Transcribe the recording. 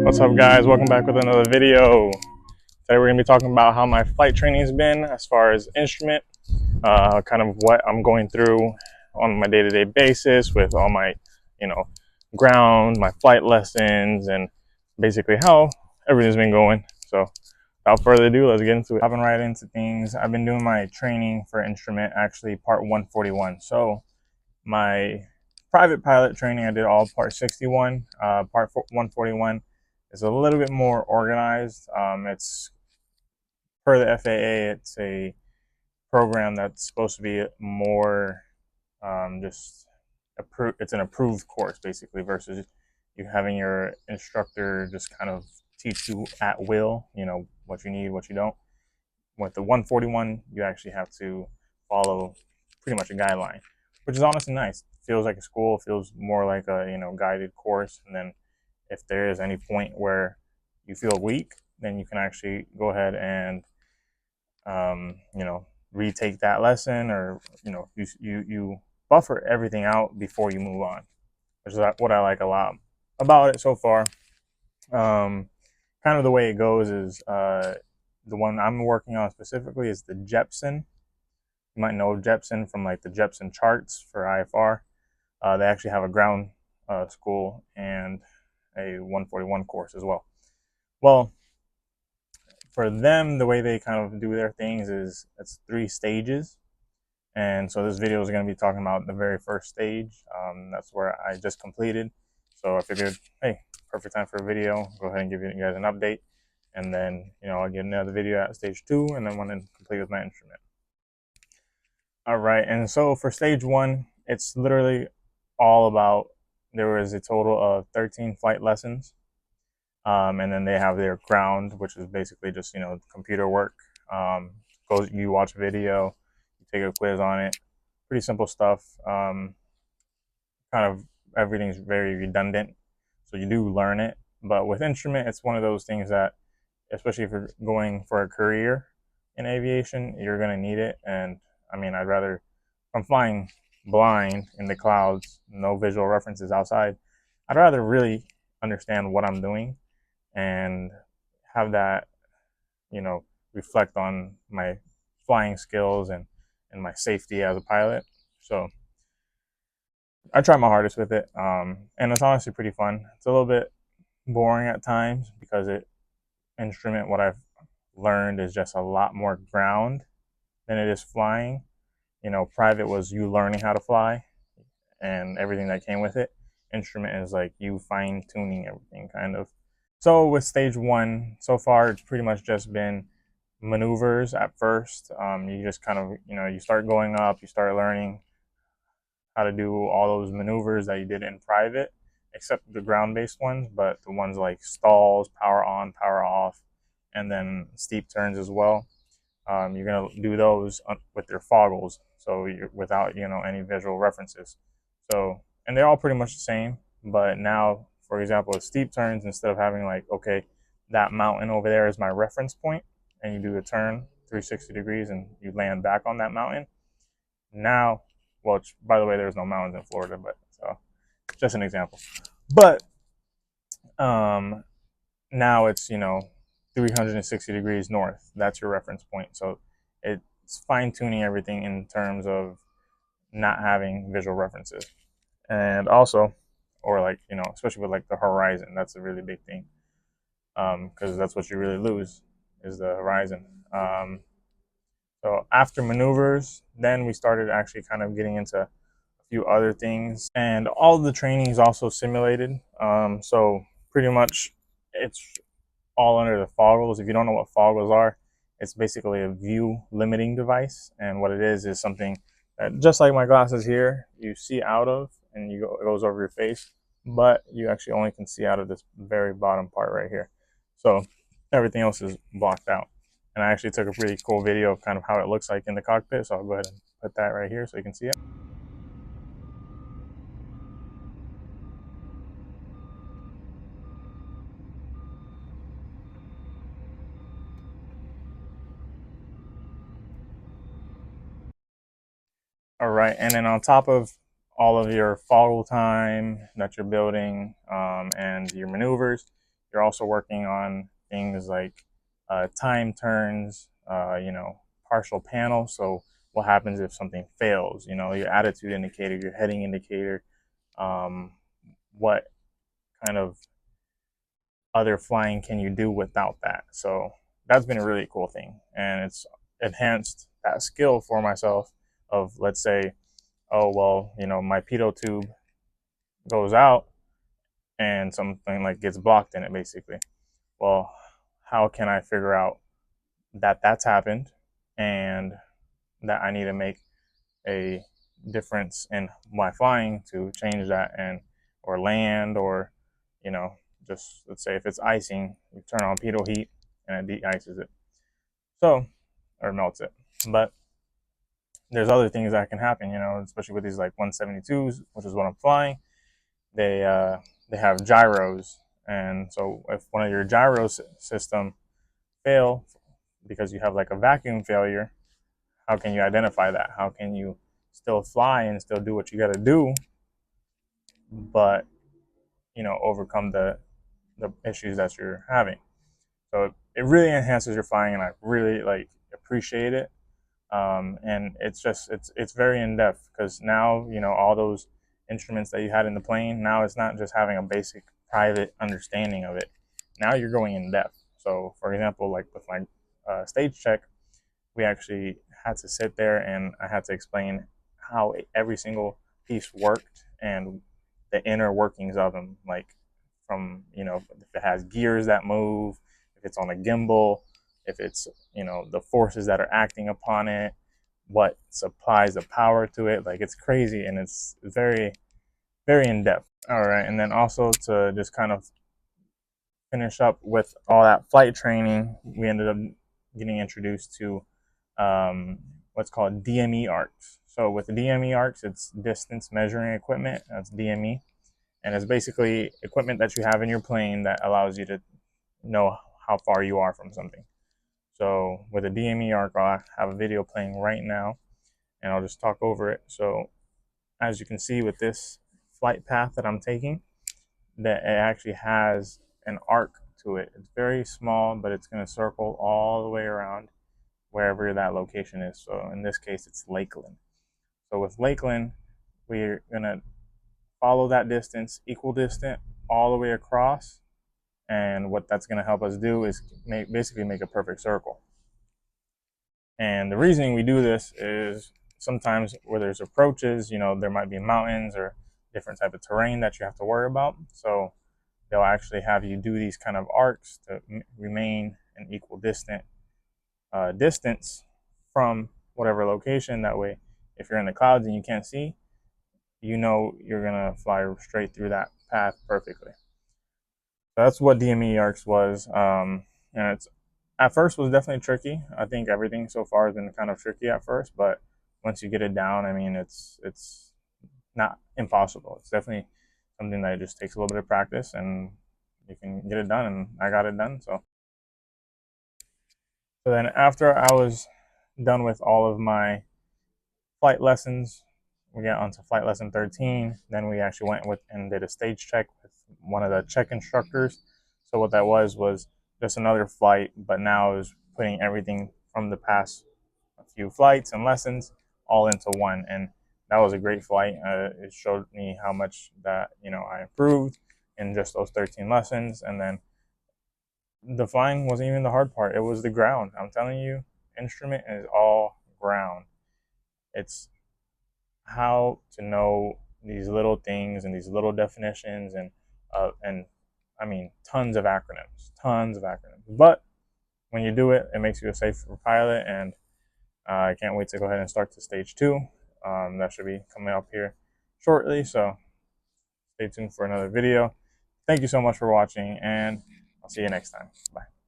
What's up, guys? Welcome back with another video. Today we're going to be talking about how my flight training has been as far as instrument, kind of what I'm going through on my day-to-day basis with all my, ground, my flight lessons, and basically how everything's been going. So without further ado, let's get into it. Hopping right into things. I've been doing my training for instrument, actually part 141. So my private pilot training, I did all part 61. Part 141 is a little bit more organized. It's per the FAA, it's a program that's supposed to be more just approved. It's an approved course basically versus you having your instructor just kind of teach you at will, what you need, what you don't. With the 141, you actually have to follow pretty much a guideline, which is honestly nice. Feels like a school, feels more like a guided course. And then if there is any point where you feel weak, then you can actually go ahead and retake that lesson, or you buffer everything out before you move on, which is what I like a lot about it so far. Kind of the way it goes is the one I'm working on specifically is the Jeppeson. You might know Jeppeson from like the Jeppeson charts for IFR. They actually have a ground school and a 141 course as well. Well, for them, the way they kind of do their things is it's 3 stages. And so this video is going to be talking about the very first stage. That's where I just completed. So I figured, hey, perfect time for a video. Go ahead and give you guys an update. And then, I'll get another video at stage 2 and then when I'm complete with my instrument. All right, and so for stage 1, it's literally all about, there was a total of 13 flight lessons. And then they have their ground, which is basically just, computer work. You watch a video, you take a quiz on it, pretty simple stuff. Kind of everything's very redundant, so you do learn it. But with instrument, it's one of those things that, especially if you're going for a career in aviation, you're going to need it. And I mean, I'd rather, if I'm flying blind in the clouds, no visual references outside, I'd rather really understand what I'm doing and have that, reflect on my flying skills and my safety as a pilot. So I try my hardest with it, and it's honestly pretty fun. It's a little bit boring at times because instrument, what I've learned is just a lot more ground than it is flying. Private was you learning how to fly and everything that came with it. Instrument is like you fine-tuning everything, kind of. So with stage 1, so far it's pretty much just been maneuvers at first. You just kind of, you start going up, you start learning how to do all those maneuvers that you did in private, except the ground-based ones, but the ones like stalls, power on, power off, and then steep turns as well. You're gonna do those with your foggles, so you're without any visual references. So, and they're all pretty much the same, but now, for example, with steep turns, instead of having like, okay, that mountain over there is my reference point, and you do a turn 360 degrees and you land back on that mountain. Now, well, by the way, there's no mountains in Florida, but so just an example. But now it's 360 degrees north. That's your reference point. So it's fine-tuning everything in terms of not having visual references. And also, or like, especially with like the horizon, that's a really big thing. Because that's what you really lose, is the horizon. So after maneuvers, then we started actually kind of getting into a few other things. And all of the training is also simulated. So pretty much it's all under the foggles. If you don't know what foggles are, it's basically a view limiting device. And what it is something that, just like my glasses here, you see out of, and it goes over your face, but you actually only can see out of this very bottom part right here. So everything else is blocked out. And I actually took a pretty cool video of kind of how it looks like in the cockpit. So I'll go ahead and put that right here so you can see it. All right, and then on top of all of your foggle time that you're building and your maneuvers, you're also working on things like time turns, partial panel. So what happens if something fails? Your attitude indicator, your heading indicator, um, what kind of other flying can you do without that? So that's been a really cool thing, and it's enhanced that skill for myself. Of, let's say, oh well, my pitot tube goes out and something like gets blocked in it, basically. Well, how can I figure out that that's happened and that I need to make a difference in my flying to change that, and or land, or you know just, let's say, if it's icing, you turn on pitot heat and it de-ices it, so, or melts it. But there's other things that can happen, especially with these like 172s, which is what I'm flying. They have gyros, and so if one of your gyro system fail because you have like a vacuum failure, how can you identify that? How can you still fly and still do what you got to do, but overcome the issues that you're having? So it really enhances your flying, and I really like appreciate it. And it's very in depth, because now all those instruments that you had in the plane, now it's not just having a basic private understanding of it. Now you're going in depth. So for example, like with my stage check, we actually had to sit there and I had to explain how every single piece worked and the inner workings of them, like from if it has gears that move, if it's on a gimbal, if it's the forces that are acting upon it, what supplies the power to it. Like, it's crazy, and it's very, very in depth. All right, and then also to just kind of finish up with all that flight training, we ended up getting introduced to what's called DME arcs. So with the DME arcs, it's distance measuring equipment. That's DME, and it's basically equipment that you have in your plane that allows you to know how far you are from something. So with a DME arc, I have a video playing right now, and I'll just talk over it. So as you can see with this flight path that I'm taking, that it actually has an arc to it. It's very small, but it's going to circle all the way around wherever that location is. So in this case, it's Lakeland. So with Lakeland, we're going to follow that distance, equal distant, all the way across. And what that's going to help us do is basically make a perfect circle. And the reasoning we do this is sometimes where there's approaches, there might be mountains or different type of terrain that you have to worry about. So they'll actually have you do these kind of arcs to remain an equal distance from whatever location. That way, if you're in the clouds and you can't see, you're gonna fly straight through that path perfectly. So that's what DME arcs was. And it's, at first, was definitely tricky. I think everything so far has been kind of tricky at first, but once you get it down, I mean, it's not impossible. It's definitely something that just takes a little bit of practice, and you can get it done. And I got it done. So then after I was done with all of my flight lessons, we got onto flight lesson 13. Then we actually went with and did a stage check with one of the check instructors. So what that was just another flight, but now it was putting everything from the past few flights and lessons all into one. And that was a great flight. It showed me how much that I improved in just those 13 lessons. And then the flying wasn't even the hard part. It was the ground. I'm telling you, instrument is all ground. It's how to know these little things and these little definitions, and I mean, tons of acronyms. But when you do it, it makes you a safer pilot, and I can't wait to go ahead and start to stage 2. That should be coming up here shortly, so stay tuned for another video. Thank you so much for watching, and I'll see you next time. Bye.